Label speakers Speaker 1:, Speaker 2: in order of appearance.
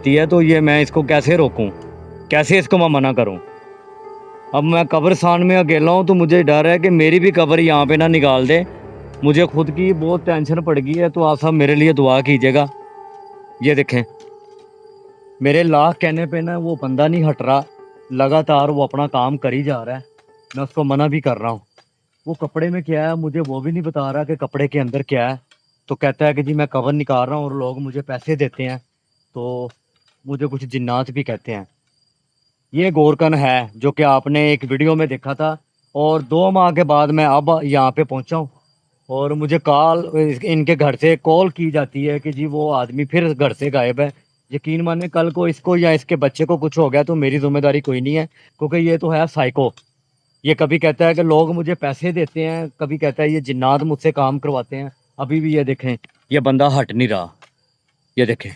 Speaker 1: है तो ये मैं इसको कैसे रोकूं, कैसे इसको मैं मना करूं। अब मैं कब्रिस्तान में अकेला हूं तो मुझे डर है कि मेरी भी कब्र यहाँ पे ना निकाल दे। मुझे खुद की बहुत टेंशन पड़ गई है, तो आप सब मेरे लिए दुआ कीजिएगा। ये देखें, मेरे लाख कहने पे ना वो बंदा नहीं हट रहा, लगातार वो अपना काम कर ही जा रहा है। मैं उसको मना भी कर रहा हूँ। वो कपड़े में क्या है मुझे वो भी नहीं बता रहा कि कपड़े के अंदर क्या है। तो कहता है कि जी मैं कवर निकाल रहा हूँ और लोग मुझे पैसे देते हैं, तो मुझे कुछ जिन्नात भी कहते हैं। ये गोरकन है जो कि आपने एक वीडियो में देखा था, और 2 माह के बाद मैं अब यहाँ पे पहुँचा हूँ। और मुझे कॉल इनके घर से कॉल की जाती है कि जी वो आदमी फिर घर से गायब है। यकीन माने कल को इसको या इसके बच्चे को कुछ हो गया तो मेरी जिम्मेदारी कोई नहीं है, क्योंकि ये तो है साइको। ये कभी कहता है कि लोग मुझे पैसे देते हैं, कभी कहता है ये जिन्नात मुझसे काम करवाते हैं। अभी भी ये देखें, ये बंदा हट नहीं रहा। ये देखें।